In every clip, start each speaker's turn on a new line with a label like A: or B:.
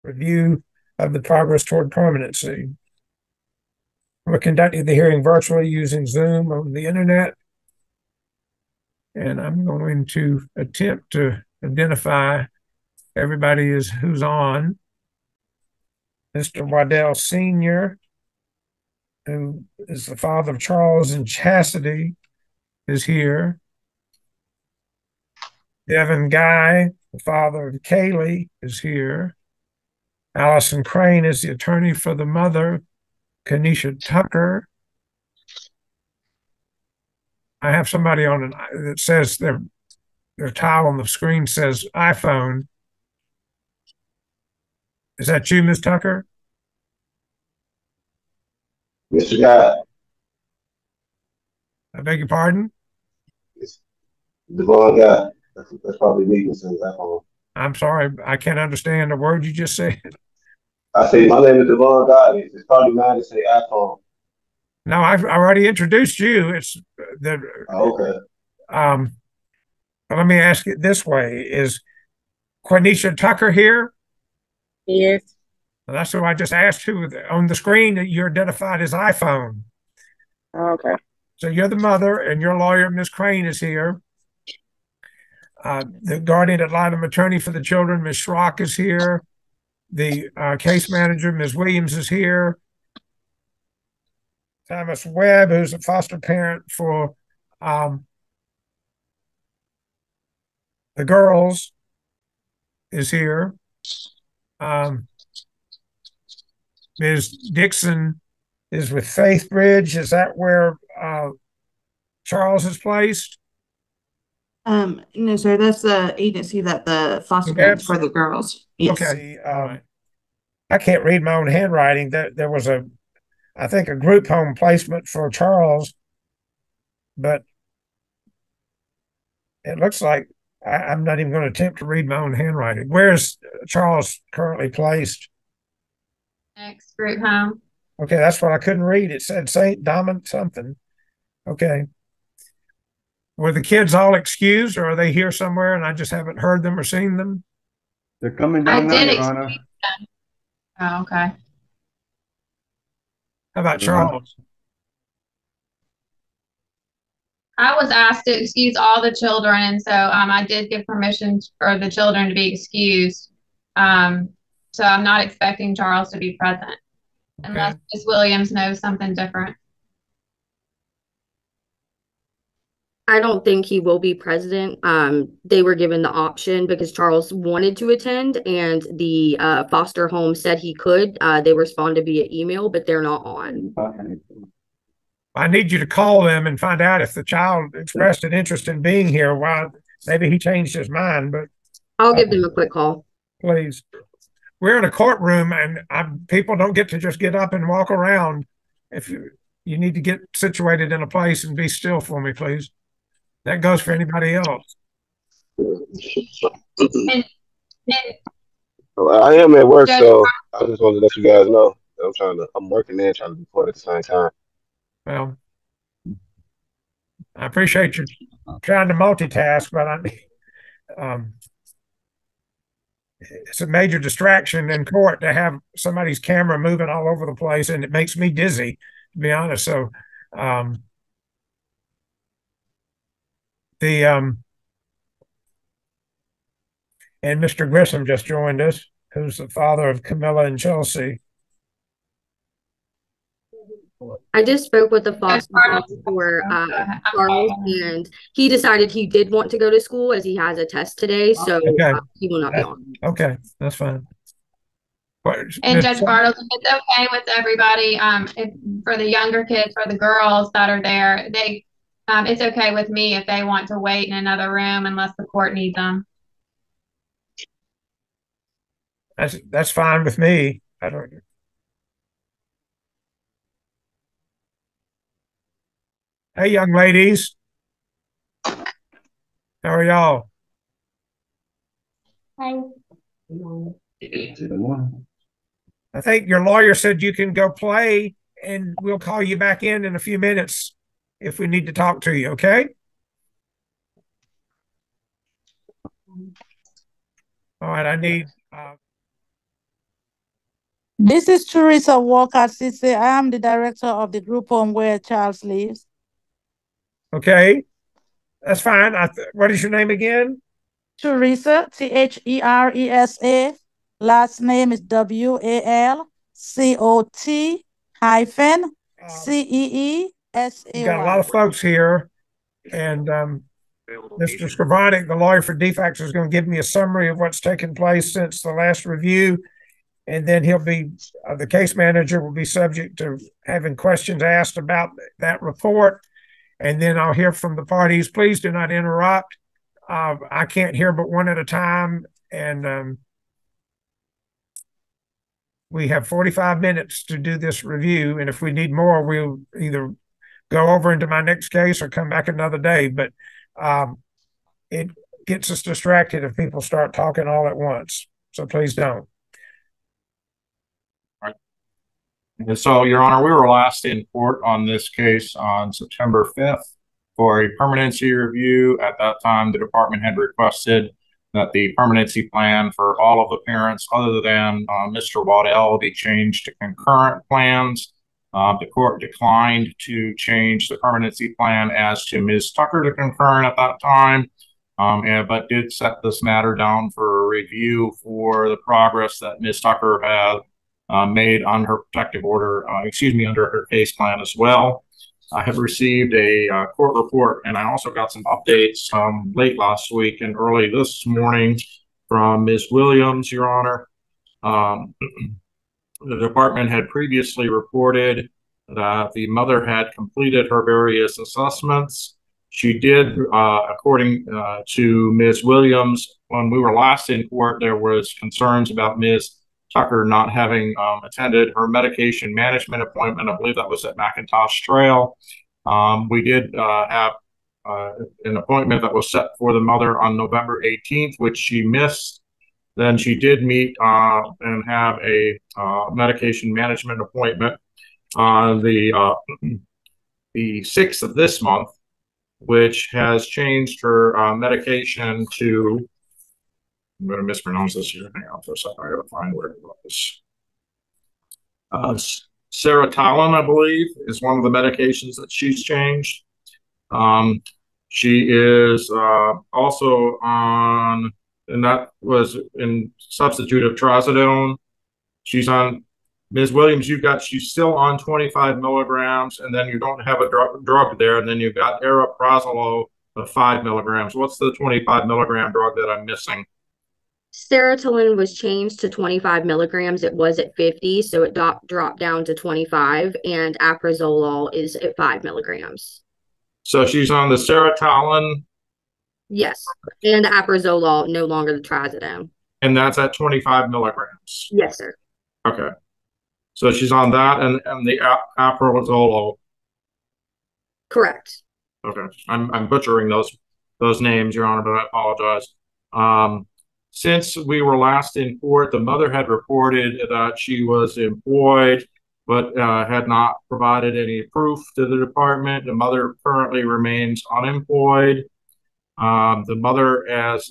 A: review of the progress toward permanency. We're conducting the hearing virtually using Zoom on the internet. And I'm going to attempt to identify everybody who's on. Mr. Waddell Sr., who is the father of Charles and Chastity, is here. Devin Guy, the father of Kaylee, is here. Allison Crane is the attorney for the mother. Kanisha Tucker. I have somebody on that says their tile on the screen says iPhone. Is that you, Ms. Tucker?
B: Mr. God.
A: I beg your pardon?
B: It's Devon God. That's probably me since iPhone.
A: I'm sorry, I can't understand a word you just said.
B: I say my name is Devon God. It's probably mine to say iPhone.
A: No, I've already introduced you. It's the
B: okay.
A: Let me ask it this way: is Quenisha Tucker here?
C: Yes.
A: Well, that's who I just asked. Who on the screen you're identified as iPhone.
C: Okay.
A: So you're the mother, and your lawyer, Ms. Crane, is here. The guardian ad litem attorney for the children, Ms. Schrock, is here. The case manager, Ms. Williams, is here. Thomas Webb, who's a foster parent for the girls, is here. Ms. Dixon is with Faith Bridge. Is that where Charles is placed?
D: No, sir. That's the agency that the foster parents for the girls. Yes.
A: Okay. I can't read my own handwriting. There was I think, a group home placement for Charles, but it looks like I'm not even going to attempt to read my own handwriting. Where is Charles currently placed?
E: Next group home.
A: Okay, that's what I couldn't read. It said St. Dominic something. Okay. Were the kids all excused, or are they here somewhere and I just haven't heard them or seen them?
F: They're coming down now, Your Honor.
E: Oh, okay.
A: How about Charles?
E: I was asked to excuse all the children, and so I did give permission for the children to be excused. So I'm not expecting Charles to be present, unless Ms. Williams knows something different.
C: I don't think he will be president. They were given the option because Charles wanted to attend, and the foster home said he could. They responded via email, but they're not on.
A: I need you to call them and find out if the child expressed an interest in being here. Well, maybe he changed his mind, but
C: I'll give them a quick call.
A: Please. We're in a courtroom, and people don't get to just get up and walk around. If you need to get situated in a place and be still for me, please. That goes for anybody else.
B: Well, I am at work, so I just wanted to let you guys know that I'm working there, trying to be part at the same time.
A: Well, I appreciate you trying to multitask, but it's a major distraction in court to have somebody's camera moving all over the place, and it makes me dizzy, to be honest. So, and Mr. Grissom just joined us, who's the father of Camilla and Chelsea.
C: I just spoke with the foster mom for Charles, and he decided he did want to go to school as he has a test today, so he will not be on.
A: Okay, that's fine.
E: And Judge Bartles, if it's okay with everybody, for the younger kids, for the girls that are there, it's okay with me if they want to wait in another room unless the court needs them.
A: That's fine with me. I don't. Hey, young ladies. How are y'all?
E: Hi.
A: I think your lawyer said you can go play, and we'll call you back in a few minutes if we need to talk to you, okay? All right, I need
G: This is Teresa Walker Cisse. I am the director of the group home where Charles lives.
A: Okay, that's fine. What is your name again?
G: Teresa, Theresa. Last name is WALCOT-CEESAY.
A: We've got a lot of folks here, and Mr. Scrivonic, the lawyer for defects, is going to give me a summary of what's taken place since the last review, and then he'll be the case manager will be subject to having questions asked about that report, and then I'll hear from the parties. Please do not interrupt. I can't hear but one at a time, and we have 45 minutes to do this review, and if we need more, we'll either go over into my next case or come back another day. But it gets us distracted if people start talking all at once. So please don't.
H: All right. And so, Your Honor, we were last in court on this case on September 5th for a permanency review. At that time, the department had requested that the permanency plan for all of the parents other than Mr. Waddell be changed to concurrent plans. The court declined to change the permanency plan as to Ms. Tucker to concurrent at that time, but did set this matter down for a review for the progress that Ms. Tucker had made on her protective order, under her case plan as well. I have received a court report, and I also got some updates late last week and early this morning from Ms. Williams, Your Honor. The department had previously reported that the mother had completed her various assessments. She did, according to Ms. Williams, when we were last in court, there was concerns about Ms. Tucker not having attended her medication management appointment. I believe that was at McIntosh Trail. We did have an appointment that was set for the mother on November 18th, which she missed. Then she did meet and have a medication management appointment on the 6th of this month, which has changed her medication to, I'm going to mispronounce this here. Hang on for a second. I got to find where it was. Serotolin, I believe, is one of the medications that she's changed. She is also on, and that was in substitute of trazodone. She's on, Ms. Williams, she's still on 25 milligrams, and then you don't have a drug there, and then you've got ariprazole of 5 milligrams. What's the 25 milligram drug that I'm missing?
C: Serotolin was changed to 25 milligrams. It was at 50, so it dropped down to 25, and aprazolol is at 5 milligrams.
H: So she's on the serotolin?
C: Yes, and the aprazolol, no longer the trazodone.
H: And that's at 25 milligrams?
C: Yes, sir.
H: Okay. So she's on that and the aprazolol?
C: Correct.
H: Okay. I'm butchering those names, Your Honor, but I apologize. Since we were last in court, the mother had reported that she was employed, but had not provided any proof to the department. The mother currently remains unemployed. The mother has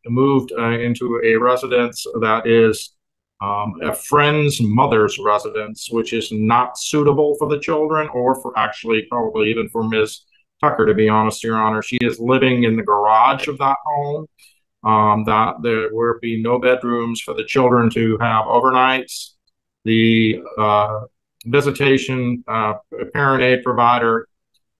H: moved into a residence that is a friend's mother's residence, which is not suitable for the children or for actually probably even for Ms. Tucker, to be honest, Your Honor. She is living in the garage of that home. That there will be no bedrooms for the children to have overnights. The visitation parent aid provider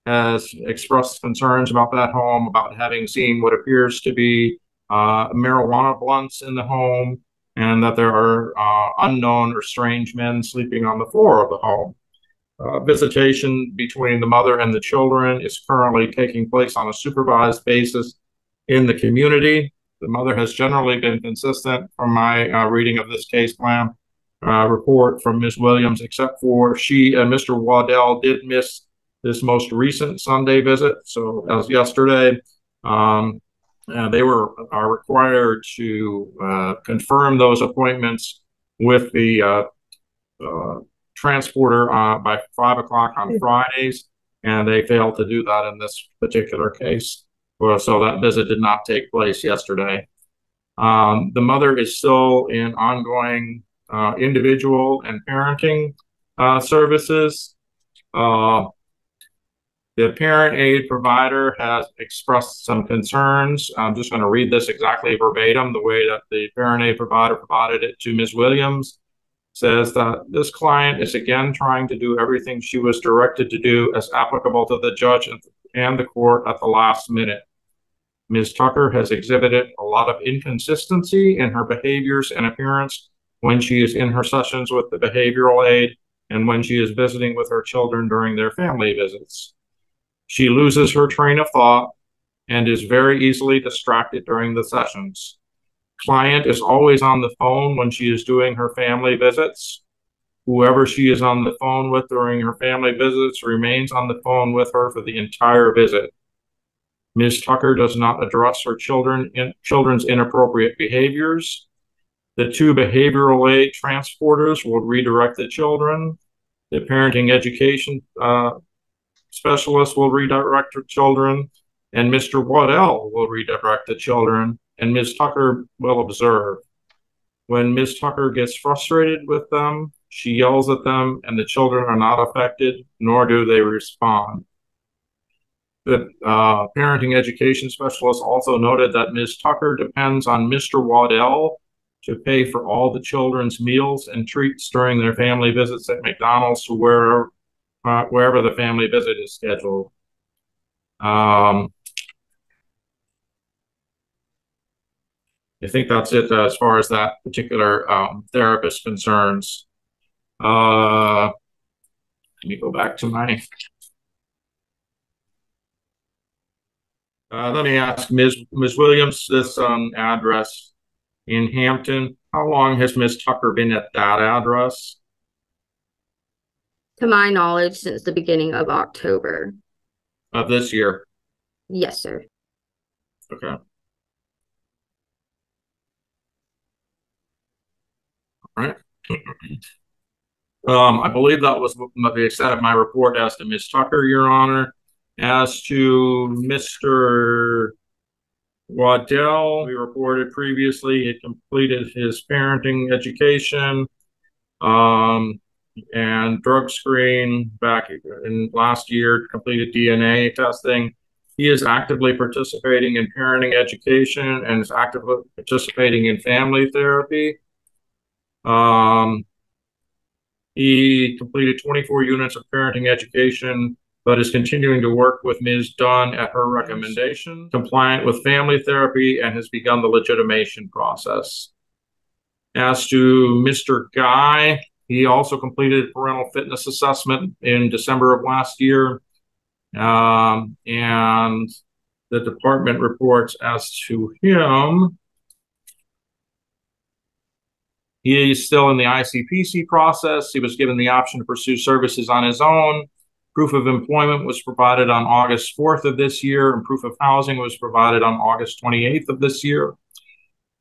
H: has expressed concerns about that home, about having seen what appears to be marijuana blunts in the home, and that there are unknown or strange men sleeping on the floor of the home. Visitation between the mother and the children is currently taking place on a supervised basis in the community. The mother has generally been consistent from my reading of this case plan report from Ms. Williams, except for she and Mr. Waddell did miss this most recent Sunday visit. So as yesterday, they are required to confirm those appointments with the transporter by 5 o'clock on Fridays, and they failed to do that in this particular case. So that visit did not take place yesterday. The mother is still in ongoing individual and parenting services. The parent aid provider has expressed some concerns. I'm just going to read this exactly verbatim, the way that the parent aid provider provided it to Ms. Williams. Says that this client is again trying to do everything she was directed to do as applicable to the judge and the court at the last minute. Ms. Tucker has exhibited a lot of inconsistency in her behaviors and appearance when she is in her sessions with the behavioral aid and when she is visiting with her children during their family visits. She loses her train of thought and is very easily distracted during the sessions. Client is always on the phone when she is doing her family visits. Whoever she is on the phone with during her family visits remains on the phone with her for the entire visit. Ms. Tucker does not address her children's inappropriate behaviors. The 2 behavioral aid transporters will redirect the children. The parenting education specialist will redirect the children, and Mr. Waddell will redirect the children, and Ms. Tucker will observe. When Ms. Tucker gets frustrated with them, she yells at them, and the children are not affected, nor do they respond. The parenting education specialist also noted that Ms. Tucker depends on Mr. Waddell to pay for all the children's meals and treats during their family visits at McDonald's to wherever the family visit is scheduled. I think that's it as far as that particular therapist concerns. Let me go back to my... let me ask Ms. Williams, this address in Hampton, how long has Ms. Tucker been at that address?
C: To my knowledge, since the beginning of October.
H: Of this year?
C: Yes, sir.
H: Okay. All right. I believe that was the extent of my report as to Ms. Tucker, Your Honor. As to Mr. Waddell, we reported previously he had completed his parenting education and drug screen back in last year, completed DNA testing. He is actively participating in parenting education and is actively participating in family therapy. He completed 24 units of parenting education, but is continuing to work with Ms. Dunn at her recommendation, compliant with family therapy, and has begun the legitimation process. As to Mr. Guy, he also completed a parental fitness assessment in December of last year. And the department reports as to him, he is still in the ICPC process. He was given the option to pursue services on his own. Proof of employment was provided on August 4th of this year, and proof of housing was provided on August 28th of this year.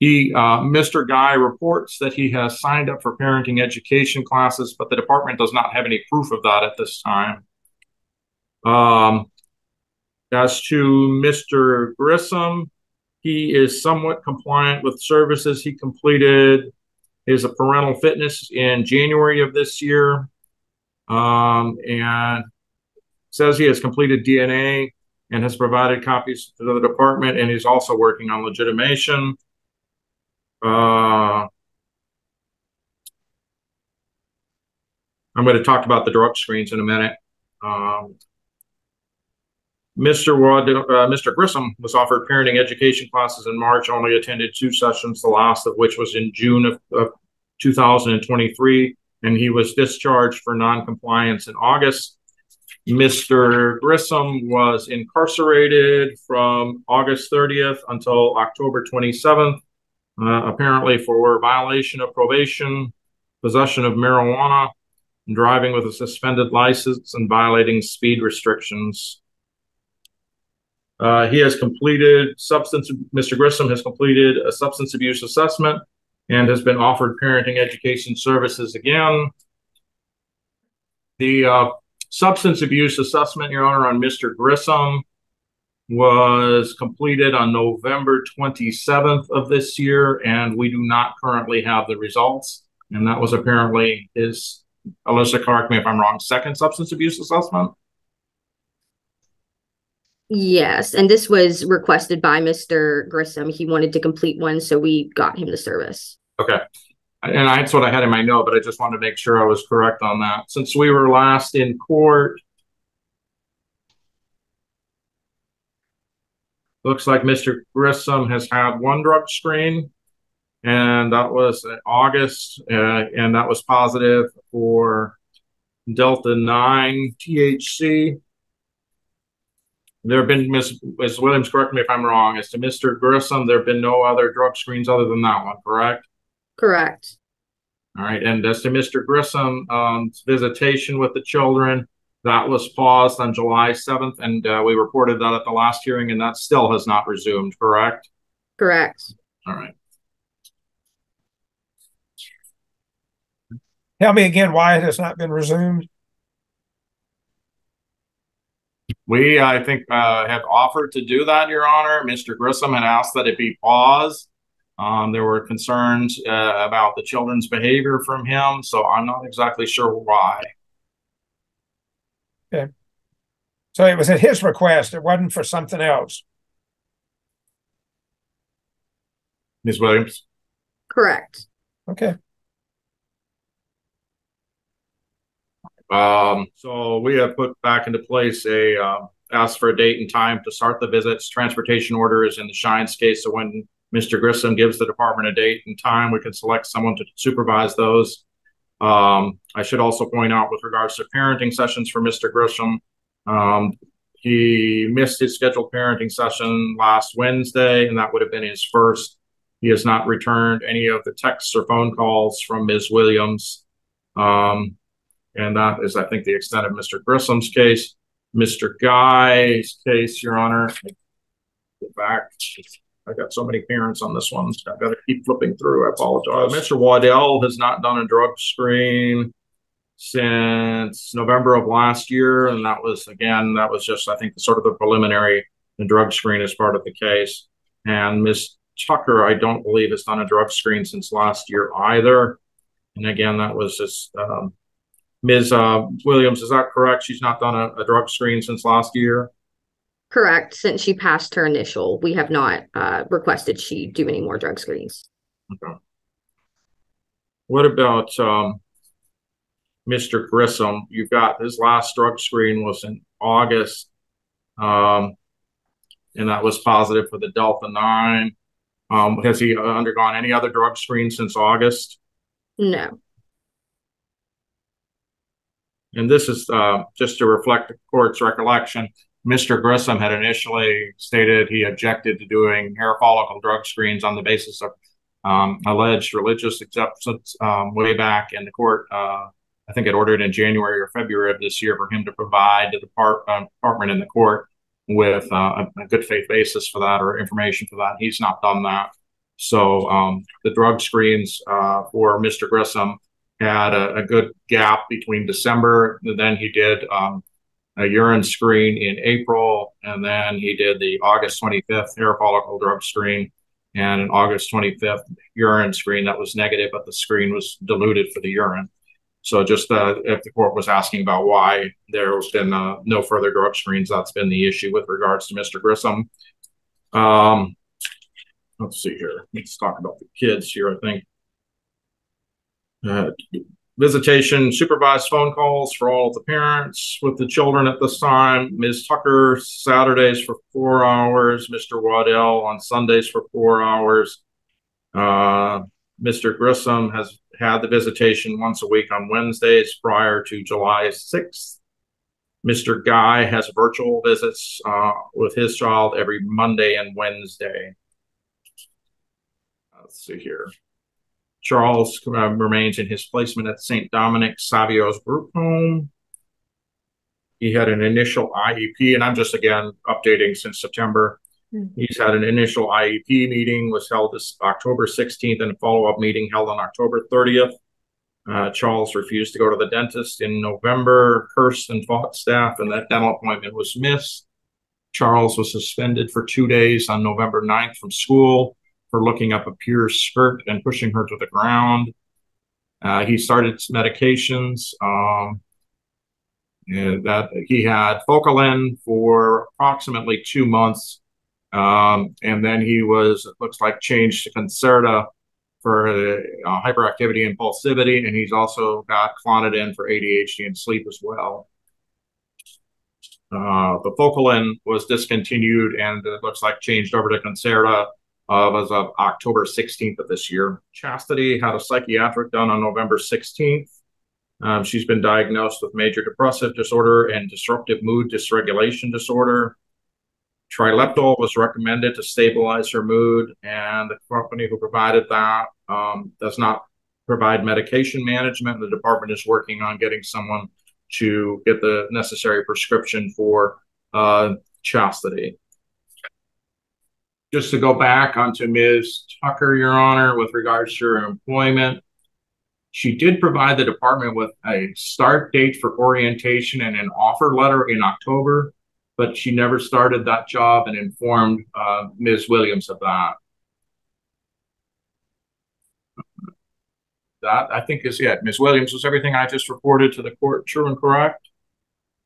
H: Mr. Guy reports that he has signed up for parenting education classes, but the department does not have any proof of that at this time. As to Mr. Grissom, he is somewhat compliant with services. He completed his parental fitness in January of this year, and says he has completed DNA and has provided copies to the department, and he's also working on legitimation. I'm going to talk about the drug screens in a minute. Mr. Grissom was offered parenting education classes in March, only attended 2 sessions, the last of which was in June of 2023, and he was discharged for noncompliance in August. Mr. Grissom was incarcerated from August 30th until October 27th, apparently for violation of probation, possession of marijuana, driving with a suspended license, and violating speed restrictions. Mr. Grissom has completed a substance abuse assessment and has been offered parenting education services again. The substance abuse assessment, Your Honor, on Mr. Grissom was completed on November 27th of this year, and we do not currently have the results. And that was apparently his, Alyssa, correct me if I'm wrong, second substance abuse assessment?
C: Yes, and this was requested by Mr. Grissom. He wanted to complete one, so we got him the service.
H: Okay. And that's what I had in my note, but I just wanted to make sure I was correct on that. Since we were last in court, looks like Mr. Grissom has had one drug screen, and that was in August, and that was positive for Delta 9 THC. There have been, Ms. Williams, correct me if I'm wrong, as to Mr. Grissom, there have been no other drug screens other than that one, correct?
C: Correct.
H: All right, and as to Mr. Grissom's visitation with the children, that was paused on July 7th, and we reported that at the last hearing, and that still has not resumed, correct?
C: Correct.
H: All right.
A: Tell me again why it has not been resumed.
H: We, I think, had offered to do that, Your Honor. Mr. Grissom had asked that it be paused. There were concerns about the children's behavior from him, so I'm not exactly sure why.
A: Okay. So it was at his request. It wasn't for something else.
H: Ms. Williams?
C: Correct.
A: Okay.
H: So we have put back into place asked for a date and time to start the visits. Transportation order is in the Shines case, so when Mr. Grissom gives the department a date and time, we can select someone to supervise those. I should also point out with regards to parenting sessions for Mr. Grissom, he missed his scheduled parenting session last Wednesday, and that would have been his first. He has not returned any of the texts or phone calls from Ms. Williams. And that is, I think, the extent of Mr. Grissom's case. Mr. Guy's case, Your Honor, go back. I got so many parents on this one. So I've got to keep flipping through. I apologize. Mr. Waddell has not done a drug screen since November of last year. And that was, again, that was just, I think, sort of the preliminary drug screen as part of the case. And Ms. Tucker, I don't believe, has done a drug screen since last year either. And again, that was just Ms. Williams, is that correct? She's not done a drug screen since last year?
C: Correct. Since she passed her initial, we have not requested she do any more drug screens.
H: Okay. What about Mr. Grissom? You've got his last drug screen was in August, and that was positive for the Delta 9. Has he undergone any other drug screen since August?
C: No.
H: And this is just to reflect the court's recollection. Mr. Grissom had initially stated he objected to doing hair follicle drug screens on the basis of alleged religious acceptance way back in the court. I think it ordered in January or February of this year for him to provide the department in the court with a good faith basis for that or information for that. He's not done that. So the drug screens for Mr. Grissom had a good gap between December, and then he did a urine screen in April, and then he did the August 25th hair follicle drug screen and an August 25th urine screen that was negative, but the screen was diluted for the urine. So just if the court was asking about why there's been no further drug screens, that's been the issue with regards to Mr. Grissom. Let's see here. Let's talk about the kids here, I think. Visitation, supervised phone calls for all of the parents with the children at this time. Ms. Tucker, Saturdays for 4 hours. Mr. Waddell on Sundays for 4 hours. Mr. Grissom has had the visitation once a week on Wednesdays prior to July 6th. Mr. Guy has virtual visits with his child every Monday and Wednesday. Let's see here. Charles remains in his placement at St. Dominic Savio's group home. He had an initial IEP, and I'm just, again, updating since September. He's had an initial IEP meeting, was held this October 16th, and a follow-up meeting held on October 30th. Charles refused to go to the dentist in November, cursed and fought staff, and that dental appointment was missed. Charles was suspended for 2 days on November 9th from school for looking up a peer's skirt and pushing her to the ground. He started medications. That he had Focalin for approximately 2 months. And then he was, it looks like, changed to Concerta for hyperactivity and impulsivity. And he's also got Clonidine for ADHD and sleep as well. The Focalin was discontinued and it looks like changed over to Concerta as of October 16th of this year. Chastity had a psychiatric done on November 16th. She's been diagnosed with major depressive disorder and disruptive mood dysregulation disorder. Trileptal was recommended to stabilize her mood, and the company who provided that does not provide medication management. The department is working on getting someone to get the necessary prescription for Chastity. Just to go back onto Ms. Tucker, Your Honor, with regards to her employment, she did provide the department with a start date for orientation and an offer letter in October, but she never started that job and informed Ms. Williams of that. That, I think, is it. Ms. Williams, was everything I just reported to the court true and correct?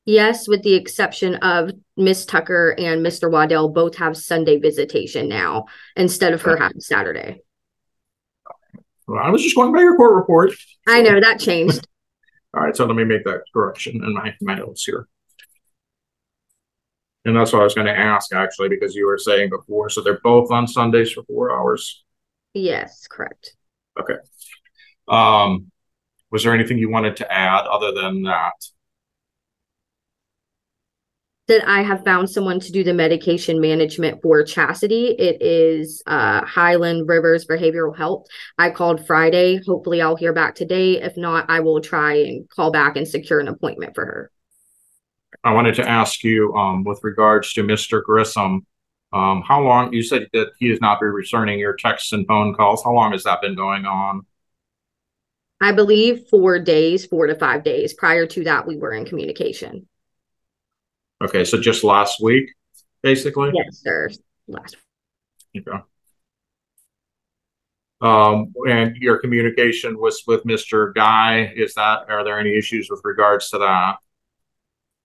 C: Yes, with the exception of Miss Tucker and Mr. Waddell both have Sunday visitation now instead of her having Saturday.
H: Well, I was just going by your court report.
C: I know that changed.
H: All right, so let me make that correction in my notes here. And that's what I was going to ask, actually, because you were saying before. So they're both on Sundays for 4 hours?
C: Yes, correct.
H: Okay. Was there anything you wanted to add other than that?
C: That I have found someone to do the medication management for Chastity. It is Highland Rivers Behavioral Health. I called Friday. Hopefully I'll hear back today. If not, I will try and call back and secure an appointment for her.
H: I wanted to ask you with regards to Mr. Grissom, how long, you said that he has not been returning your texts and phone calls. How long has that been going on?
C: I believe 4 days, 4 to 5 days. Prior to that, we were in communication.
H: Okay, so just last week, basically?
C: Yes, sir. Last week.
H: Okay. And your communication was with Mr. Guy. Are there any issues with regards to that?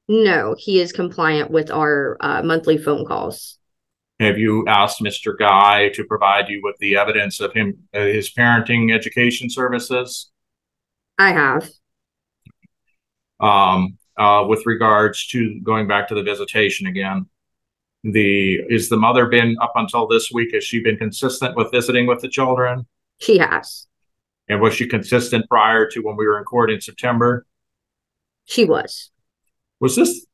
C: No, he is compliant with our monthly phone calls.
H: Have you asked Mr. Guy to provide you with the evidence of his parenting education services?
C: I have.
H: With regards to going back to the visitation again, is the mother been up until this week? Has she been consistent with visiting with the children?
C: She has.
H: And was she consistent prior to when we were in court in September?
C: She was.
H: Was this,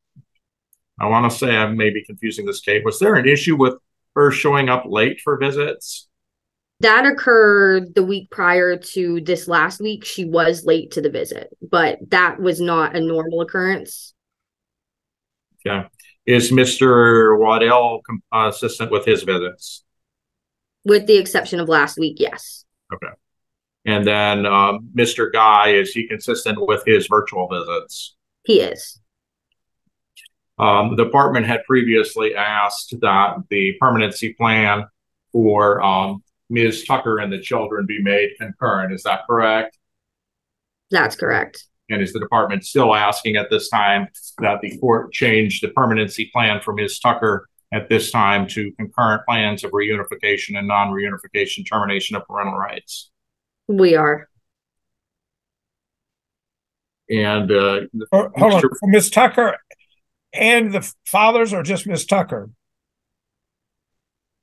H: I want to say I may be confusing this case. Was there an issue with her showing up late for visits?
C: That occurred the week prior to this last week. She was late to the visit, but that was not a normal occurrence.
H: Okay. Is Mr. Waddell consistent with his visits?
C: With the exception of last week, yes.
H: Okay. And then Mr. Guy, is he consistent with his virtual visits?
C: He is.
H: The department had previously asked that the permanency plan for Ms. Tucker and the children be made concurrent. Is that correct?
C: That's correct.
H: And is the department still asking at this time that the court change the permanency plan for Ms. Tucker at this time to concurrent plans of reunification and non-reunification termination of parental rights?
C: We are.
H: And
A: hold on, for Ms. Tucker and the fathers, or just Ms. Tucker?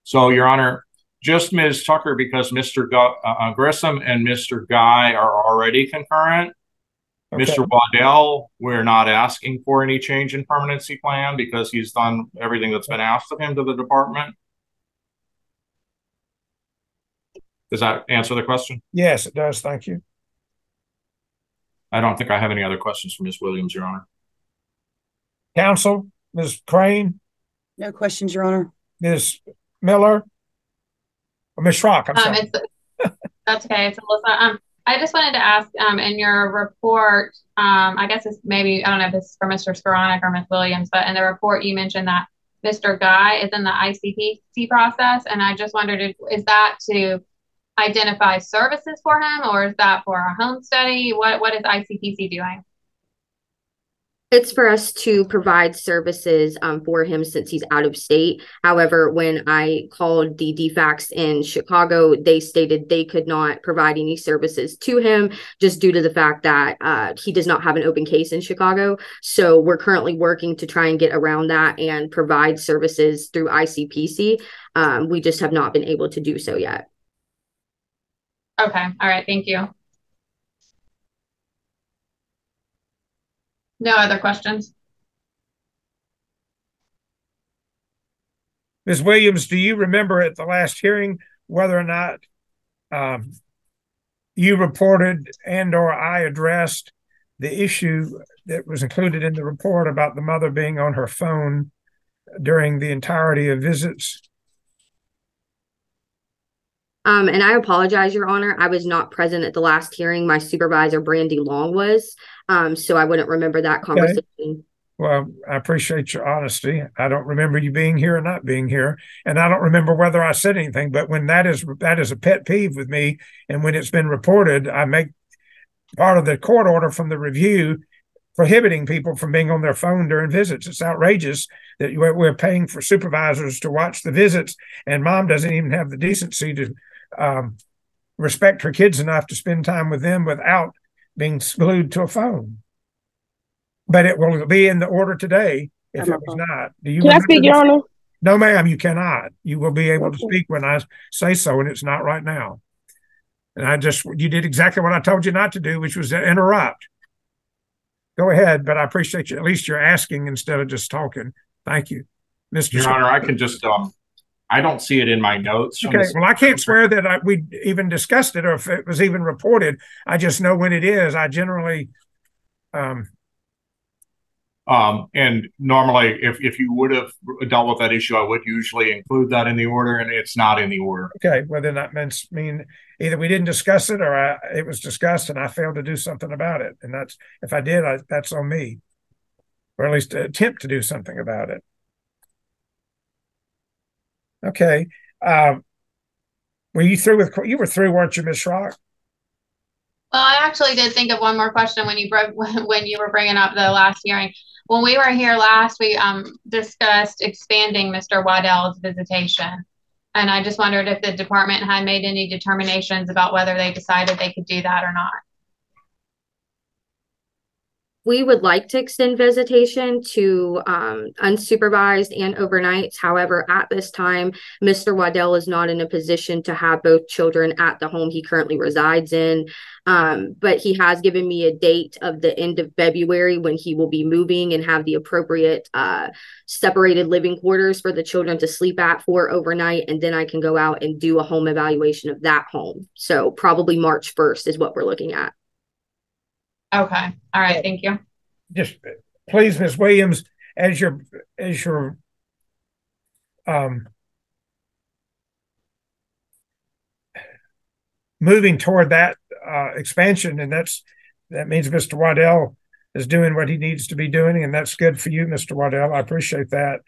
H: So, Your Honor, just Ms. Tucker, because Mr. Grissom and Mr. Guy are already concurrent. Okay. Mr. Waddell, we're not asking for any change in permanency plan because he's done everything that's been asked of him to the department. Does that answer the question?
A: Yes, it does. Thank you.
H: I don't think I have any other questions for Ms. Williams, Your Honor.
A: Counsel, Ms. Crane?
I: No questions, Your Honor.
A: Ms. Miller? Or Ms. Schrock, I'm sorry.
E: That's okay. It's Alyssa. I just wanted to ask, in your report, I guess it's maybe, I don't know if it's for Mr. Skoranek or Ms. Williams, but in the report you mentioned that Mr. Guy is in the ICPC process, and I just wondered, is that to identify services for him, or is that for a home study? What is ICPC doing?
C: It's for us to provide services for him since he's out of state. However, when I called the DFACS in Chicago, they stated they could not provide any services to him just due to the fact that he does not have an open case in Chicago. So we're currently working to try and get around that and provide services through ICPC. We just have not been able to do so yet.
E: Okay. All right. Thank you. No other questions.
A: Ms. Williams, do you remember at the last hearing whether or not you reported and or I addressed the issue that was included in the report about the mother being on her phone during the entirety of visits?
C: And I apologize, Your Honor. I was not present at the last hearing. My supervisor, Brandy Long, was. So I wouldn't remember that conversation. Okay.
A: Well, I appreciate your honesty. I don't remember you being here or not being here. And I don't remember whether I said anything, but when that is a pet peeve with me, and when it's been reported, I make part of the court order from the review prohibiting people from being on their phone during visits. It's outrageous that we're paying for supervisors to watch the visits, and mom doesn't even have the decency to respect her kids enough to spend time with them without being glued to a phone. But it will be in the order today if it was not. Do you?
J: Can I speak, Your Honor?
A: No, ma'am, you cannot. You will be able to speak when I say so, and it's not right now. And you did exactly what I told you not to do, which was to interrupt. Go ahead, but I appreciate you. At least you're asking instead of just talking. Thank you. Mr.
H: Your Honor, I can just, I don't see it in my notes.
A: Okay, well, I can't swear that we even discussed it or if it was even reported. I just know when it is. I generally...
H: and normally, if you would have dealt with that issue, I would usually include that in the order, and it's not in the order.
A: Okay, well, then that mean either we didn't discuss it or it was discussed and I failed to do something about it. And that's, if I did, that's on me, or at least attempt to do something about it. Okay. Were you through with, you were through, weren't you, Ms. Schrock?
E: Well, I actually did think of one more question when you were bringing up the last hearing. When we were here last, we discussed expanding Mr. Waddell's visitation. And I just wondered if the department had made any determinations about whether they decided they could do that or not.
C: We would like to extend visitation to unsupervised and overnights. However, at this time, Mr. Waddell is not in a position to have both children at the home he currently resides in. But he has given me a date of the end of February when he will be moving and have the appropriate separated living quarters for the children to sleep at for overnight. And then I can go out and do a home evaluation of that home. So probably March 1st is what we're looking at.
E: Okay. All right. Thank you.
A: Just please, Ms. Williams, as you're moving toward that expansion, and that means Mr. Waddell is doing what he needs to be doing, and that's good for you, Mr. Waddell. I appreciate that.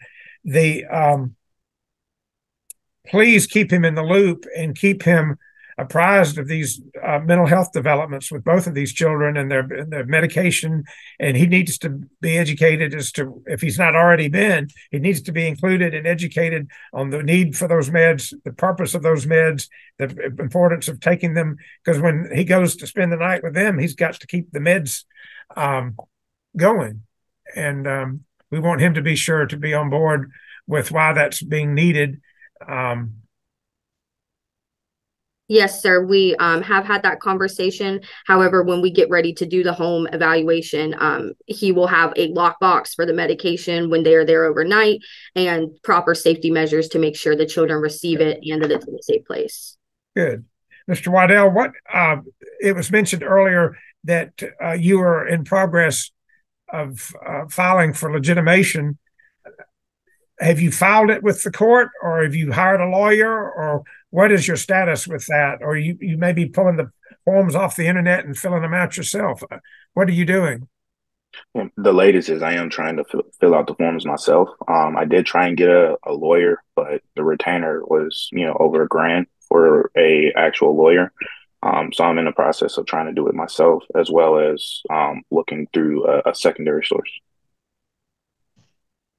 A: Please keep him in the loop and keep him apprised of these mental health developments with both of these children and their medication. And he needs to be educated as to, if he's not already been, he needs to be included and educated on the need for those meds, the purpose of those meds, the importance of taking them, because when he goes to spend the night with them, he's got to keep the meds going. And we want him to be sure to be on board with why that's being needed.
C: Yes, sir. We have had that conversation. However, when we get ready to do the home evaluation, he will have a lockbox for the medication when they are there overnight and proper safety measures to make sure the children receive it and that it's in a safe place.
A: Good. Mr. Waddell, it was mentioned earlier that you are in progress of filing for legitimation. Have you filed it with the court, or have you hired a lawyer, or what is your status with that? Or you may be pulling the forms off the internet and filling them out yourself. What are you doing?
K: The latest is I am trying to fill out the forms myself. I did try and get a lawyer, but the retainer was, over $1,000 for a actual lawyer. So I'm in the process of trying to do it myself, as well as looking through a secondary source.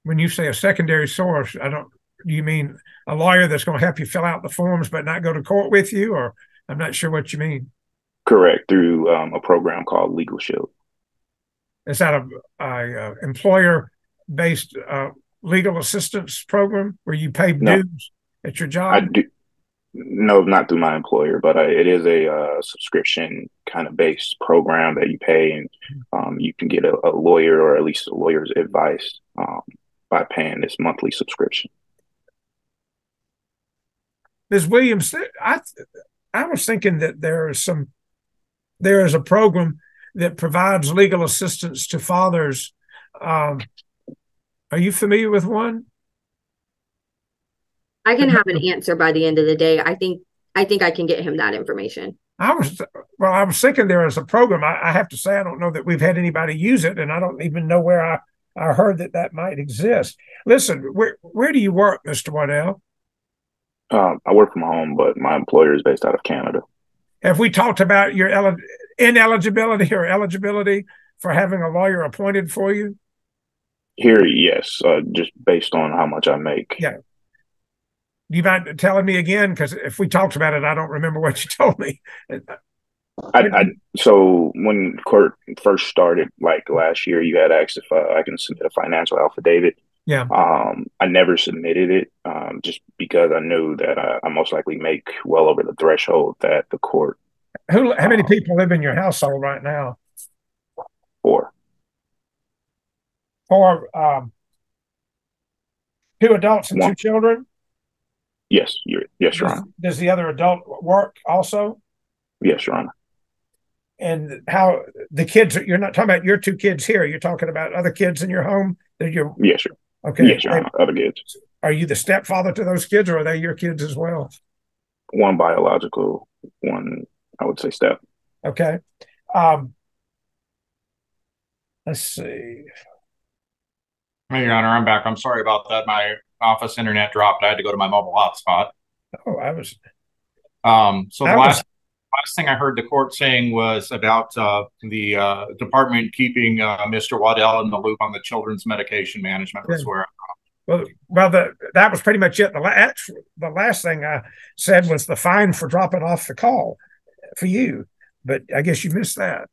A: When you say a secondary source, do you mean a lawyer that's going to help you fill out the forms but not go to court with you? Or I'm not sure what you mean.
K: Correct, through a program called Legal Shield.
A: Is that a employer-based legal assistance program where you pay dues at your job?
K: I do. No, not through my employer, but it is a subscription kind of based program that you pay, and you can get a lawyer, or at least a lawyer's advice, by paying this monthly subscription.
A: Ms. Williams, I was thinking that there is a program that provides legal assistance to fathers. Are you familiar with one?
C: I can have an answer by the end of the day. I think I can get him that information.
A: I was thinking there is a program. I have to say, I don't know that we've had anybody use it, and I don't even know where I heard that might exist. Listen, where do you work, Mr. Waddell?
K: I work from home, but my employer is based out of Canada.
A: Have we talked about your ineligibility or eligibility for having a lawyer appointed for you?
K: Here, yes, just based on how much I make.
A: Yeah. Do you mind telling me again? Because if we talked about it, I don't remember what you told me.
K: So when court first started, like last year, you had asked if I can submit a financial affidavit.
A: Yeah.
K: I never submitted it, just because I knew that I most likely make well over the threshold that the court.
A: How many people live in your household right now?
K: 4.
A: 4, 2 adults and 2 children?
K: Yes, Your Honor.
A: Does the other adult work also?
K: Yes, Your Honor.
A: And how the kids, you're not talking about your 2 kids here, you're talking about other kids in your home?
K: Yes, sir.
A: Okay.
K: Yes, Your Honor, other kids.
A: Are you the stepfather to those kids, or are they your kids as well?
K: One biological, one, I would say, step.
A: Okay. Let's see.
H: Hey, Your Honor, I'm back. I'm sorry about that. My office internet dropped. I had to go to my mobile hotspot.
A: Oh, I was.
H: So the last thing I heard the court saying was about the department keeping Mr. Waddell in the loop on the children's medication management. Was where.
A: Well, that was pretty much it. The last thing I said was the fine for dropping off the call for you, but I guess you missed that.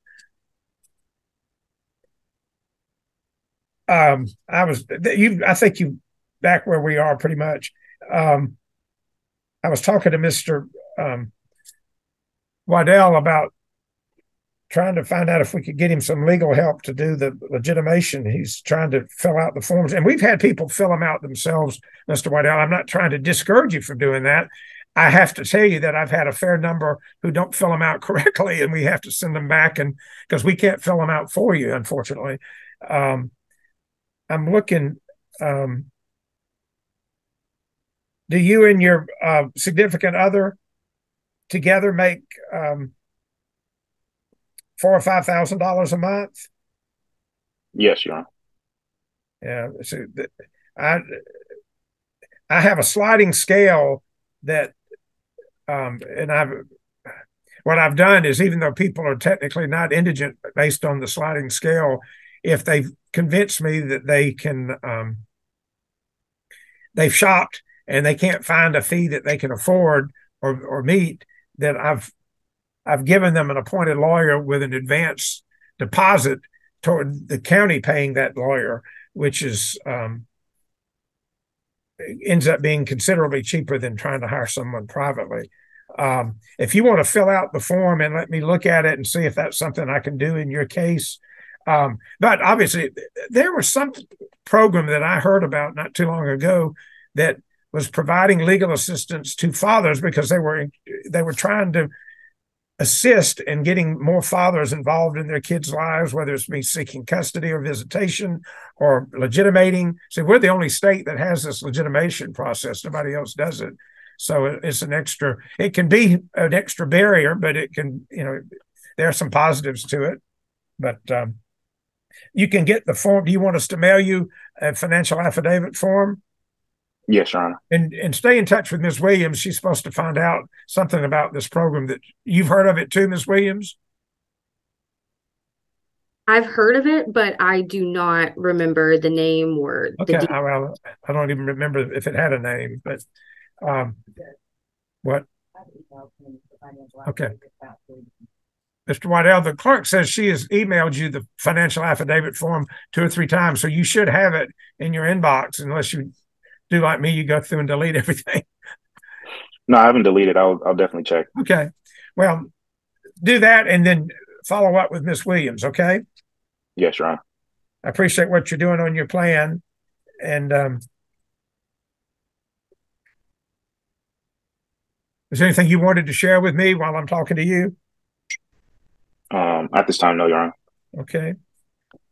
A: I think you back where we are pretty much. I was talking to Mr. Waddell about trying to find out if we could get him some legal help to do the legitimation. He's trying to fill out the forms, and we've had people fill them out themselves, Mr. Waddell. I'm not trying to discourage you from doing that. I have to tell you that I've had a fair number who don't fill them out correctly, and we have to send them back, and because we can't fill them out for you, unfortunately. I'm looking. Do you and your significant other together make $4,000 or $5,000 a month?
K: Yes, Your Honor.
A: Yeah. So I have a sliding scale that, and what I've done is, even though people are technically not indigent based on the sliding scale, if they've convinced me that they've shopped and they can't find a fee that they can afford or meet, that I've given them an appointed lawyer with an advance deposit toward the county paying that lawyer, which is ends up being considerably cheaper than trying to hire someone privately. If you want to fill out the form and let me look at it and see if that's something I can do in your case. But obviously, there was some program that I heard about not too long ago that was providing legal assistance to fathers because they were trying to assist in getting more fathers involved in their kids' lives, whether it's me seeking custody or visitation or legitimating. So we're the only state that has this legitimation process. Nobody else does it. So it's it can be an extra barrier, but it can, there are some positives to it. But you can get the form. Do you want us to mail you a financial affidavit form?
K: Yes, Your Honor.
A: And stay in touch with Ms. Williams. She's supposed to find out something about this program that you've heard of it too, Ms. Williams.
C: I've heard of it, but I do not remember the name or
A: okay.
C: the
A: Well, I don't even remember if it had a name, but what? Okay. Mr. Waddell, the clerk says she has emailed you the financial affidavit form 2 or 3 times, so you should have it in your inbox, unless you do like me, you go through and delete everything.
K: No, I haven't deleted. I'll definitely check.
A: Okay. Well, do that and then follow up with Ms. Williams, okay?
K: Yes, Your Honor.
A: I appreciate what you're doing on your plan. And is there anything you wanted to share with me while I'm talking to you?
K: At this time, no, Your Honor.
A: Okay.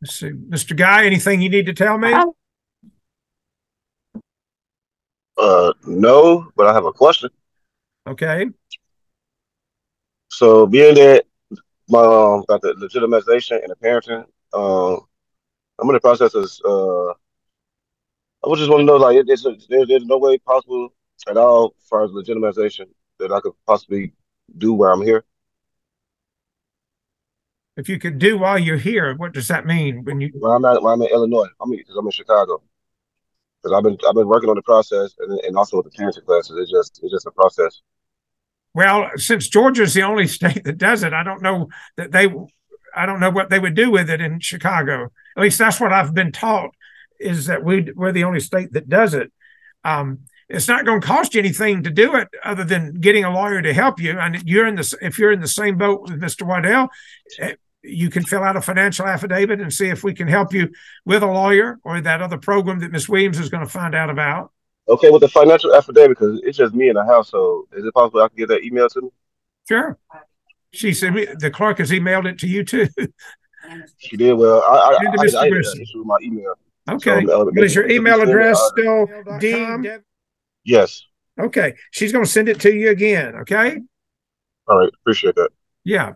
A: Let's see. Mr. Guy, anything you need to tell me?
B: No, but I have a question.
A: Okay.
B: So being that my got the legitimization and the parenting, I'm in the process of I would just want to know, like, there's no way possible at all as far as legitimization that I could possibly do while I'm here.
A: If you could do while you're here, what does that mean? When
B: I'm in Illinois, because I'm in Chicago. Because I've been working on the process and also with the parenting classes. It's just a process.
A: Well, since Georgia's the only state that does it, I don't know what they would do with it in Chicago. At least that's what I've been taught, is that we're the only state that does it. It's not going to cost you anything to do it other than getting a lawyer to help you. And if you're in the same boat with Mr. Waddell, you can fill out a financial affidavit and see if we can help you with a lawyer or that other program that Ms. Williams is going to find out about.
B: Okay, with the financial affidavit, because it's just me in the household, is it possible I can get that email to me?
A: Sure. She said the clerk has emailed it to you too.
B: She did. Well, I had an issue with my email.
A: Okay. So, is your email address still D?
B: Yes.
A: Okay. She's going to send it to you again. Okay.
B: All right. Appreciate that.
A: Yeah.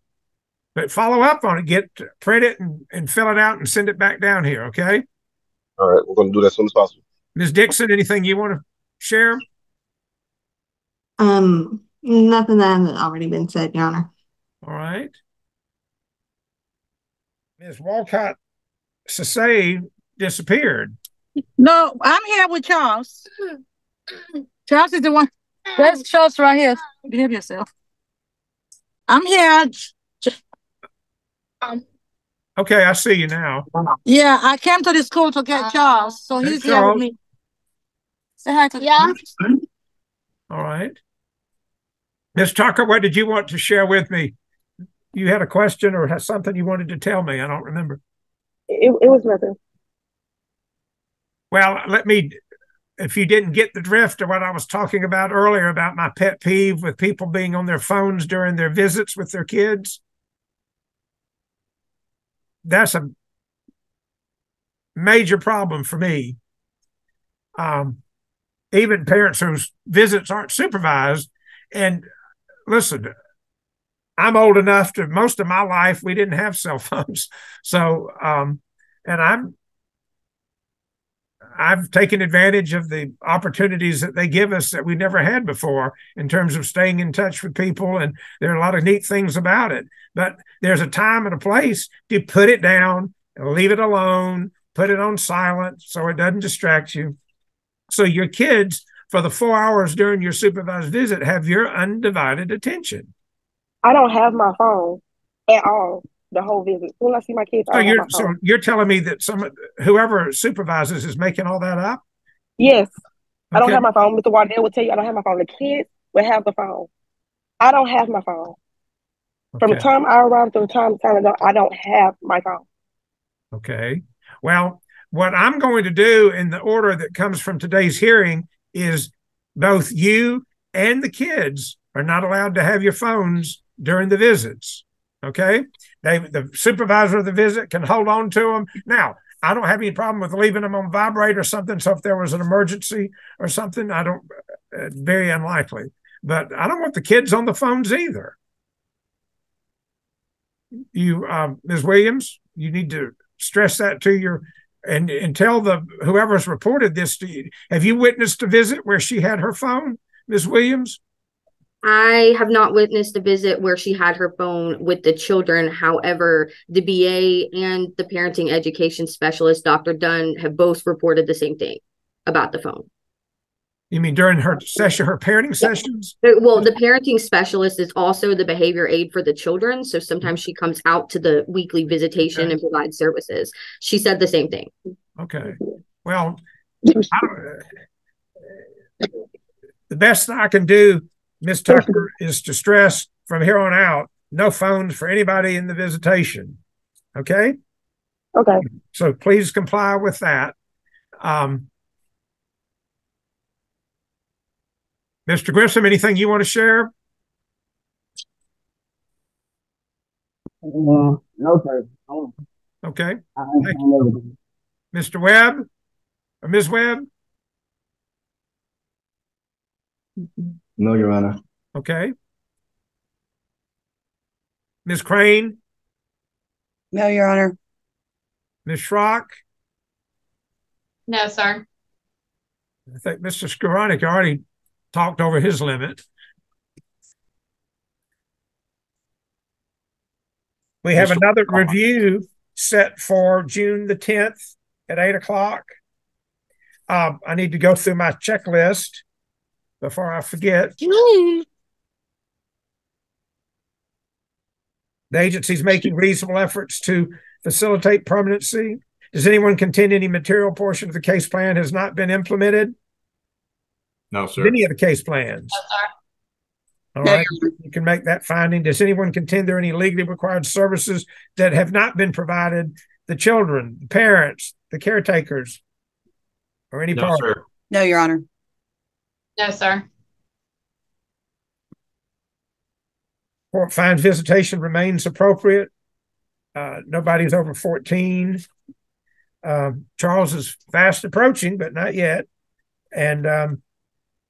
A: But follow up on it. Print it and fill it out and send it back down here. Okay.
B: All right. We're going to do that as soon as possible.
A: Ms. Dixon, anything you want to share?
D: Nothing that hasn't already been said, Your Honor.
A: All right. Ms. Walcott Sasay disappeared.
G: No, I'm here with Charles. Charles is the one. There's Charles right here. Behave yourself. I'm here.
A: Okay, I see you now.
G: Yeah, I came to the school to get Charles, so he's here with me. Say hi to
A: All right. Ms. Tucker, what did you want to share with me? You had a question or something you wanted to tell me? I don't remember.
J: It was nothing.
A: Well, if you didn't get the drift of what I was talking about earlier about my pet peeve with people being on their phones during their visits with their kids, that's a major problem for me. Even parents whose visits aren't supervised. And listen, I'm old enough to, most of my life, we didn't have cell phones. So, and I've taken advantage of the opportunities that they give us that we never had before in terms of staying in touch with people. And there are a lot of neat things about it. But there's a time and a place to put it down and leave it alone, put it on silent so it doesn't distract you. So your kids, for the 4 hours during your supervised visit, have your undivided attention.
J: I don't have my phone at all the whole visit. When I see my kids,
A: so you're telling me that whoever supervises is making all that up?
J: Yes. Okay. I don't have my phone. Mr. Waddell will tell you I don't have my phone. The kids will have the phone. I don't have my phone. Okay. From the time I arrived to the time I don't have my phone.
A: Okay. Well, what I'm going to do in the order that comes from today's hearing is both you and the kids are not allowed to have your phones during the visits. Okay. The supervisor of the visit can hold on to them. Now, I don't have any problem with leaving them on vibrate or something. So if there was an emergency or something, very unlikely. But I don't want the kids on the phones either. You, Ms. Williams, you need to stress that to your and tell whoever's reported this to you, have you witnessed a visit where she had her phone, Ms. Williams?
C: I have not witnessed a visit where she had her phone with the children. However, the BA and the parenting education specialist, Dr. Dunn, have both reported the same thing about the phone.
A: You mean during her session, her parenting sessions?
C: Well, the parenting specialist is also the behavior aide for the children. So sometimes she comes out to the weekly visitation and provides services. She said the same thing.
A: Okay. Well, the best I can do, Ms. Tucker, is to stress from here on out, no phones for anybody in the visitation. Okay?
J: Okay.
A: So please comply with that. Mr. Grissom, anything you want to share?
L: No, sir.
A: Okay. Mr. Webb or Ms. Webb?
F: No, Your Honor.
A: Okay. Ms. Crane?
I: No, Your Honor.
A: Ms. Schrock?
E: No, sir.
A: I think Mr. Skowronek already talked over his limit. We have another review set for June the 10th at 8 o'clock. I need to go through my checklist before I forget. The agency is making reasonable efforts to facilitate permanency. Does anyone contend any material portion of the case plan has not been implemented?
H: No, sir.
A: Any of the case plans?
E: No, sir.
A: All right, you can make that finding. Does anyone contend there are any legally required services that have not been provided? The children, the parents, the caretakers, or any part?
H: Sir.
I: No, Your Honor.
E: No, sir.
A: Court finds visitation remains appropriate. Nobody's over 14. Charles is fast approaching, but not yet. And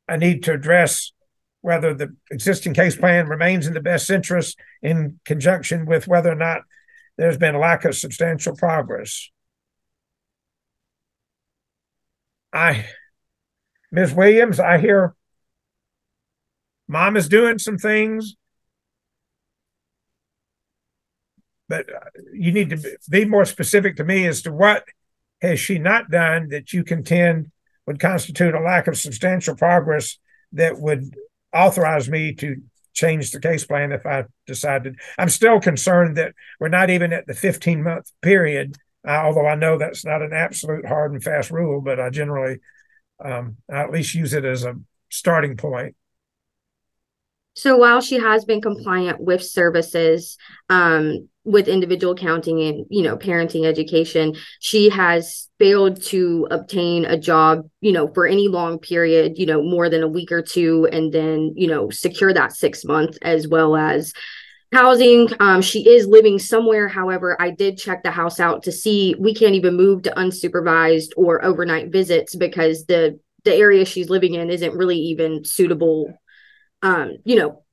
A: I need to address whether the existing case plan remains in the best interest in conjunction with whether or not there's been a lack of substantial progress. Ms. Williams, I hear Mom is doing some things, but you need to be more specific to me as to what has she not done that you contend would constitute a lack of substantial progress that would authorize me to change the case plan if I decided. I'm still concerned that we're not even at the 15-month period, although I know that's not an absolute hard and fast rule, but I generally I at least use it as a starting point.
C: So while she has been compliant with services, with individual counting and, parenting education, she has failed to obtain a job, for any long period, more than a week or two, and then, secure that 6 months as well as housing. She is living somewhere. However, I did check the house out to see we can't even move to unsupervised or overnight visits because the area she's living in isn't really even suitable.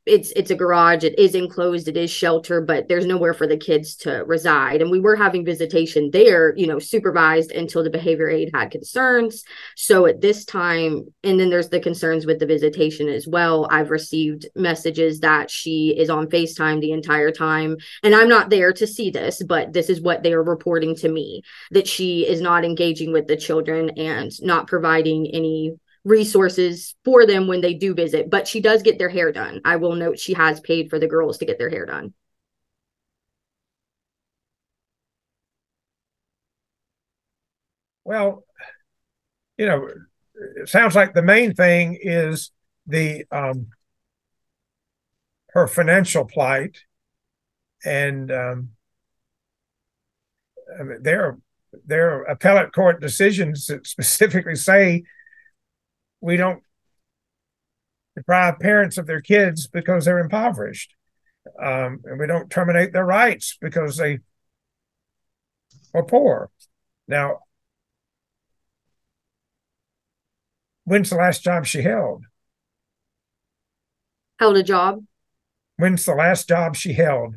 C: It's a garage, it is enclosed, it is shelter, but there's nowhere for the kids to reside. And we were having visitation there, supervised until the behavior aide had concerns. So at this time, and then there's the concerns with the visitation as well. I've received messages that she is on FaceTime the entire time. And I'm not there to see this, but this is what they are reporting to me, that she is not engaging with the children and not providing any resources for them when they do visit, but she does get their hair done. I will note she has paid for the girls to get their hair done.
A: Well, it sounds like the main thing is the her financial plight, and I mean, there are appellate court decisions that specifically say we don't deprive parents of their kids because they're impoverished. And we don't terminate their rights because they are poor. Now, when's the last job she held?
C: Held a job?
A: When's the last job she held?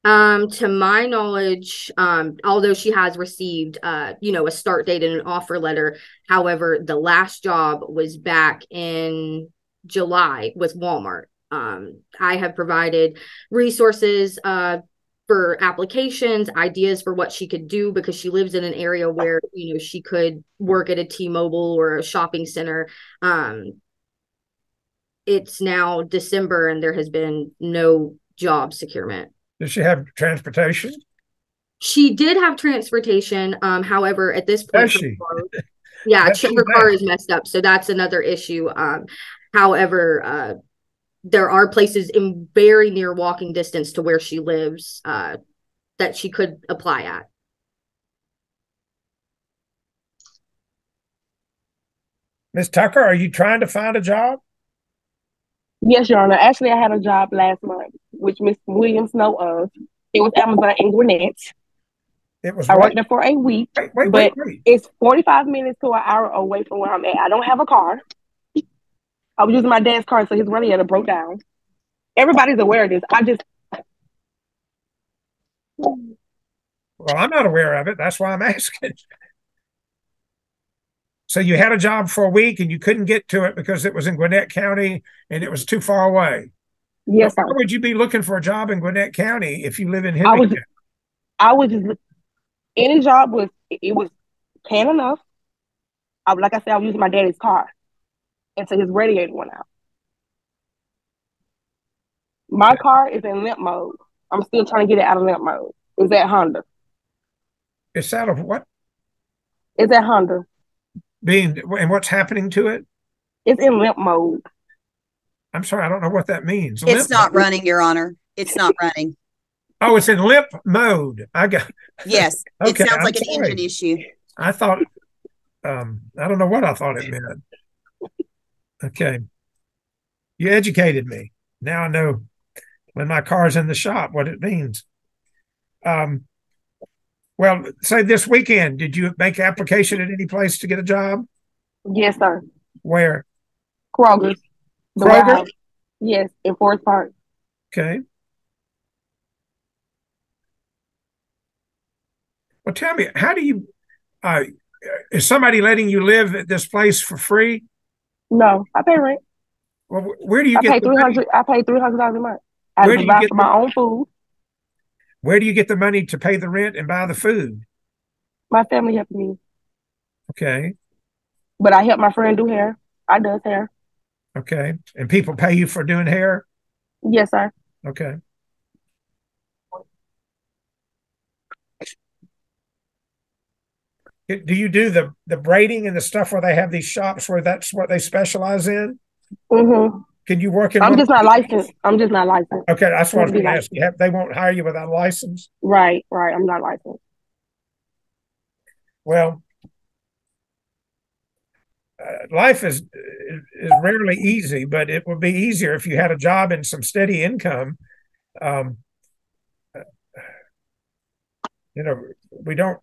C: To my knowledge, although she has received, a start date and an offer letter, however, the last job was back in July with Walmart. I have provided resources, for applications, ideas for what she could do because she lives in an area where, she could work at a T-Mobile or a shopping center. It's now December and there has been no job securement.
A: Does she have transportation?
C: She did have transportation. However, at this point,
A: Does she?
C: her car is messed up. So that's another issue. However, there are places in very near walking distance to where she lives that she could apply at.
A: Ms. Tucker, are you trying to find a job?
J: Yes, Your Honor. Actually, I had a job last month, which Ms. Williams know of. It was Amazon in Gwinnett.
A: It was.
J: I worked there for a week,
A: wait.
J: It's 45 minutes to an hour away from where I'm at. I don't have a car. I was using my dad's car, so his radiator broke down. Everybody's aware of this.
A: Well, I'm not aware of it. That's why I'm asking. So you had a job for a week and you couldn't get to it because it was in Gwinnett County and it was too far away.
J: Yes, sir.
A: Why would you be looking for a job in Gwinnett County if you live in Henry County?
J: I was just, any job was paying enough. Like I said, I was using my daddy's car until his radiator went out. My car is in limp mode. I'm still trying to get it out of limp mode. It's at Honda.
A: It's out of what?
J: It's at Honda.
A: And what's happening to it?
J: It's in limp mode.
A: I'm sorry, I don't know what that means.
I: It's not running, Your Honor. It's not running.
A: Oh, it's in limp mode. I got.
I: Yes,
A: Okay,
I: it sounds like
A: I'm
I: an engine issue.
A: I thought. I don't know what I thought it meant. Okay, you educated me. Now I know when my car's in the shop what it means. Well, say this weekend, did you make application at any place to get a job?
J: Yes, sir.
A: Where?
J: Kroger.
A: Kroger?
J: Yes, in Forest Park.
A: Okay. Well, tell me, how do you, is somebody letting you live at this place for free?
J: No, I pay rent.
A: Well, where do you get the money?
J: I pay $300 a month. I buy for my own food.
A: Where do you get the money to pay the rent and buy the food?
J: My family helps me.
A: Okay.
J: But I help my friend do hair. I does hair.
A: Okay. And people pay you for doing hair?
J: Yes, sir.
A: Okay. Do you do the braiding and the stuff where they have these shops where that's what they specialize in?
J: Mm-hmm.
A: Can you work in?
J: I'm just not licensed.
A: Okay, that's what I was going to ask you. They won't hire you without a license?
J: Right. I'm not licensed.
A: Well, life is rarely easy, but it would be easier if you had a job and some steady income. We don't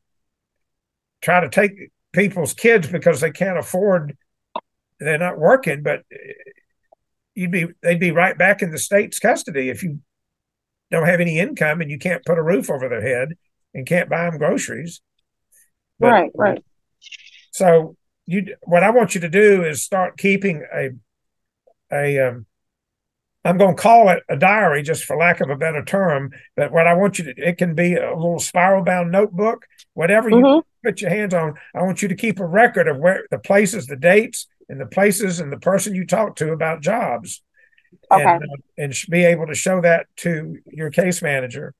A: try to take people's kids because they can't afford, they're not working, but they'd be right back in the state's custody if you don't have any income and you can't put a roof over their head and can't buy them groceries. But,
J: right.
A: So what I want you to do is start keeping I'm going to call it a diary just for lack of a better term, but what I want you to, it can be a little spiral bound notebook, whatever you put your hands on. I want you to keep a record of where the places, the dates and the places and the person you talk to about jobs.
J: Okay.
A: And be able to show that to your case manager.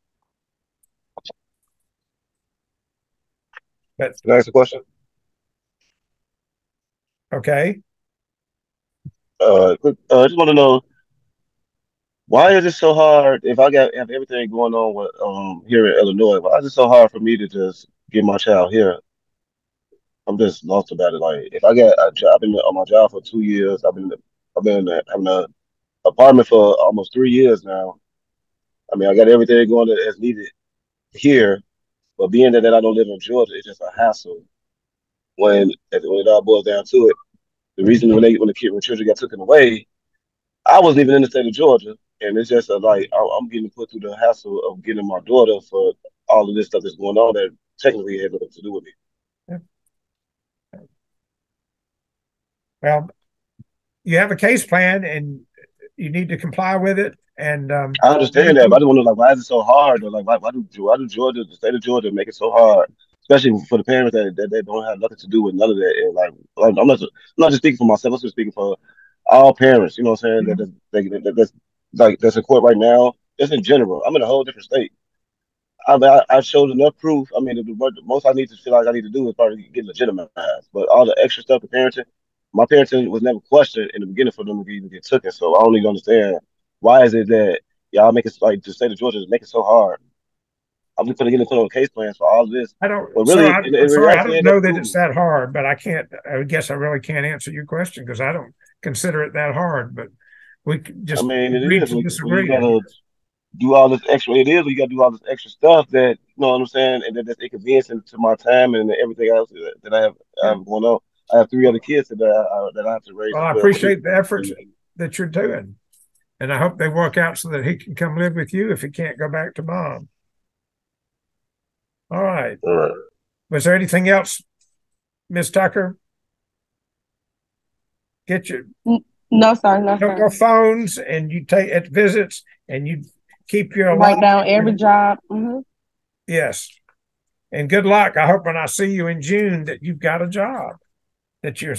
A: But
B: can I ask a question?
A: Okay.
B: I just want to know, why is it so hard if I have everything going on with here in Illinois? Why is it so hard for me to just get my child here? I'm just lost about it. Like, if I get a job, I've been on my job for 2 years. I've been having an apartment for almost 3 years now. I mean, I got everything going as needed here, but being that I don't live in Georgia, it's just a hassle. When it all boils down to it, the reason when children got taken away, I wasn't even in the state of Georgia. And it's just like I'm getting put through the hassle of getting my daughter for all of this stuff that's going on that technically had nothing to do with me.
A: Yeah. Well, you have a case plan and you need to comply with it. And
B: I understand that, but I just want to know, like, why is it so hard? Or like, why do Georgia, the state of Georgia, make it so hard, especially for the parents that they don't have nothing to do with none of that? And like I'm not just speaking for myself. I'm just speaking for all parents. You know what I'm saying? That's in court right now. Just in general, I'm in a whole different state. I showed enough proof. I mean, the most I need to feel like I need to do is probably get legitimized. But all the extra stuff, the parenting, my parenting was never questioned in the beginning for them to even get taken. So I don't even understand why is it that y'all make it like the state of Georgia is making it so hard. I'm just gonna get into a case plans for all of this.
A: I don't.
B: But really,
A: I don't know that it's that hard. But I can't. I guess I really can't answer your question because I don't consider it that hard. But we just.
B: I mean, it
A: agree
B: is.
A: to disagree.
B: You gotta do all this extra. It is. You gotta do all this extra stuff that you know what I'm saying, and that's inconveniencing to my time and everything else that I have going on. I have 3 other kids that I have to raise.
A: Well, I appreciate the efforts that you're doing, and I hope they work out so that he can come live with you if he can't go back to mom. All right.
B: All right.
A: Was there anything else, Miss Tucker? Get your
J: no, sir. No, sir.
A: Your phones, and you take at visits, and you keep your
J: write down every job. Mm-hmm.
A: Yes, and good luck. I hope when I see you in June that you've got a job, that you're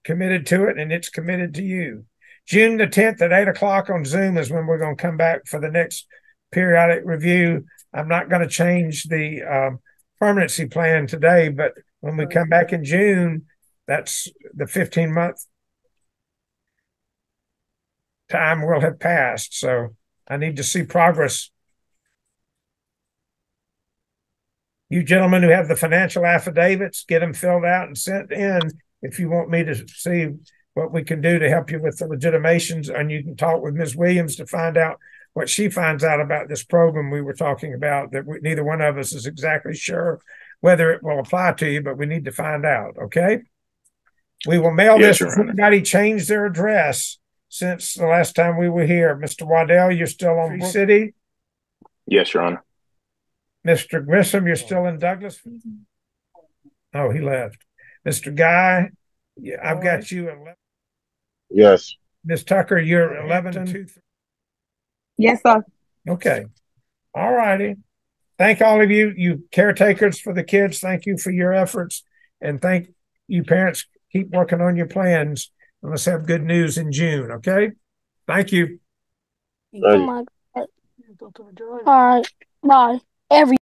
A: committed to it, and it's committed to you. June the 10th at 8 o'clock on Zoom is when we're going to come back for the next periodic review. I'm not going to change the permanency plan today, but when we come back in June, that's the 15-month time will have passed. So I need to see progress. You gentlemen who have the financial affidavits, get them filled out and sent in if you want me to see what we can do to help you with the legitimations. And you can talk with Ms. Williams to find out what she finds out about this program we were talking about, that neither one of us is exactly sure whether it will apply to you, but we need to find out, okay? We will mail this if anybody changed their address since the last time we were here. Mr. Waddell, you're still on Brook City?
K: Yes, Your Honor.
A: Mr. Grissom, you're still in Douglas? Oh, he left. Mr. Guy, I've got you at 11.
B: Yes.
A: Ms. Tucker, you're 11-2.
J: Yes, sir.
A: Okay. All righty. Thank all of you, you caretakers for the kids. Thank you for your efforts. And thank you parents. Keep working on your plans. And let's have good news in June. Okay. Thank you.
B: Thank you.
G: All right. Bye.